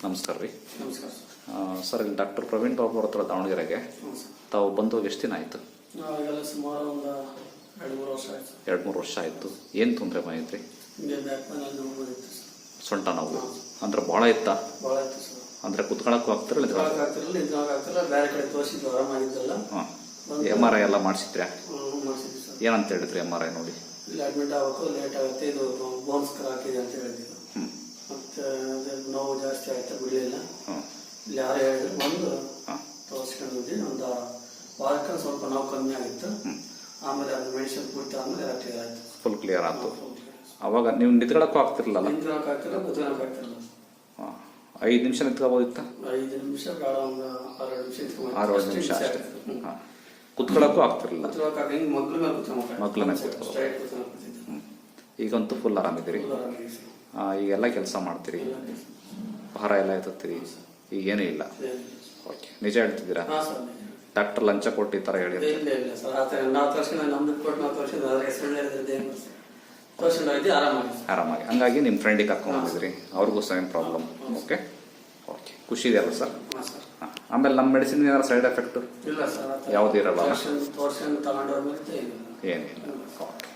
ನಮಸ್ಕಾರ ರೀ. ನಮಸ್ಕಾರ ಸರ್, ಇಲ್ಲಿ ಡಾಕ್ಟರ್ ಪ್ರವೀಣ್ ಬಾಬು ಅವ್ರ ಹತ್ರ ದಾವಣಗೆರೆಗೆ ತಾವು ಬಂದು ಎಷ್ಟು ದಿನ ಆಯಿತು? ನಾವೆಲ್ಲ ಸುಮಾರು ಒಂದು 2-3 ವರ್ಷ ಆಯಿತು. 2-3 ವರ್ಷ ಆಯಿತು. ಏನು ತೊಂದರೆ ಬಂದಿದ್ರಿ? ಹಿಂಗೆ ಬ್ಯಾಕ್ ಪೇನಲ್ಲಿ ನೋವು ಬಂದಿತ್ತು ಸರ್. ಸೊಂಟ ನೋವು ಅಂದ್ರೆ ಭಾಳ ಇತ್ತಾ? ಭಾಳ ಇತ್ತು ಸರ್. ಅಂದರೆ ಕುತ್ಕೊಳ್ಳೋಕ್ಕೂ ಆಗ್ತಿರಲ್ಲ? ಆಗ್ತಿರಲಿಲ್ಲ, ನಿಂತ್ಕೊಳ್ಳೋಕೆ ಆಗ್ತಿರಲಿಲ್ಲ. ಬೇರೆ ಕಡೆ ತೋರಿಸಿದ್ದು ಆರಾಮಾಗಿದ್ದಲ್ಲ. ಹಾಂ, MRI ಎಲ್ಲ ಮಾಡಿಸಿದ್ರಾ? ಮಾಡಿಸಿದ್ವಿ ಸರ್. ಏನಂತ ಹೇಳಿದ್ರಿ MRI ನೋಡಿ? ಇಲ್ಲಿ ಅಡ್ಮಿಟ್ ಆಗಬೇಕು, ಲೇಟ್ ಆಗುತ್ತೆ, ಇದು ಬೋನ್ಸ್ ಹಾಕಿದೆ ಅಂತ ಹೇಳಿದ್ರು. ಮತ್ತು ಅದೇ ನೋವು ಜಾಸ್ತಿ ಆಯ್ತಾ ಬಿಡಲಿಲ್ಲ. ಇಲ್ಲಿ ಯಾರು ಹೇಳಿದ್ರು ಬಂದು ತೋರಿಸ್ಕೊಂಡಿದ್ವಿ. ಒಂದು ವಾರಕ್ಕೆ ಸ್ವಲ್ಪ ನೋವು ಕಮ್ಮಿ ಆಗಿತ್ತು. ಆಮೇಲೆ ಅದು ಮೆಡಿಸಿನ್ ಪೂರ್ತಿ ಆದಮೇಲೆ ಎಲ್ಲ ಕ್ಲಿಯರ್ ಆಯಿತು. ಫುಲ್ ಕ್ಲಿಯರ್ ಆಯಿತು. ಅವಾಗ ನೀವು ನಿಂತ್ಕೊಳ್ಳೋಕ್ಕೂ ಆಗ್ತಿರಲಿಲ್ಲ? ನಿಂತ್ಕೊಳ್ಳೋಕೆ ಆಗ್ತಿಲ್ಲ, ಕುತ್ಕೊಳ್ಳೋಕೆ ಆಗ್ತಿರಲಿಲ್ಲ. ಹಾಂ, 5 ನಿಮಿಷ ನಿಂತ್ಕೋಬೋದಿತ್ತ? 5 ನಿಮಿಷ ಬೇಡ, ಒಂದು 6-7 ನಿಮಿಷ ಇತ್ತು. 6-7 ನಿಮಿಷ ಅಷ್ಟೇ. ಹಾಂ, ಕುತ್ಕೊಳ್ಳೋಕ್ಕೂ ಆಗ್ತಿರಲಿಲ್ಲ? ಕುತ್ಕೊಳ್ಳೋಕೆ ಹಿಂಗೆ ಮಗ್ಳ ಮೇಲೆ ಕುತ್ಕೊಳ್ಳೋಕೆ. ಮಗ್ಳ ಮೇಲೆ ಕುತ್ಕೊಳ್ಳೋಕೆ. ಈಗಂತೂ ಫುಲ್ ಆರಾಮಿದ್ದೀರಿ? ಈಗೆಲ್ಲ ಕೆಲಸ ಮಾಡ್ತೀರಿ, ಭಾರ ಎಲ್ಲ ಎತ್ತುತ್ತೀರಿ, ಈಗೇನೂ ಇಲ್ಲ? ಓಕೆ, ನಿಜ ಹೇಳ್ತಿದ್ದೀರಾ? ಡಾಕ್ಟರ್ ಲಂಚ ಕೊಟ್ಟು ಈ ಥರ ಹೇಳಿ? ಇಲ್ಲ ಇಲ್ಲ ಸರ್, ಆ ಥರ 4 ವರ್ಷ ನಮ್ದು ಕೊಟ್ಟು 4 ವರ್ಷ ಅದಕ್ಕೆ ಸುಳ್ಳು ಆರಾಮಾಗಿ. ಹಂಗಾಗಿ ನಿಮ್ಮ ಫ್ರೆಂಡಿಗೆ ಕರ್ಕೊಂಡು ಬಂದಿದ್ರಿ, ಅವ್ರಿಗೂ ಸೇಮ್ ಪ್ರಾಬ್ಲಮ್. ಓಕೆ ಓಕೆ, ಖುಷಿ ಇದೆಯಲ್ಲ ಸರ್? ಹಾಂ, ಆಮೇಲೆ ನಮ್ಮ ಮೆಡಿಸಿನ್ ಏನಾದ್ರು ಸೈಡ್ ಎಫೆಕ್ಟು ಇಲ್ಲ ಸರ್, ಯಾವುದೂ ಇರಲ್ಲ? ತೋರ್ಸ್ಕೊಂಡು ತಗೊಂಡೋದ್ಮೇಲೆ ಏನಿಲ್ಲ. ಓಕೆ.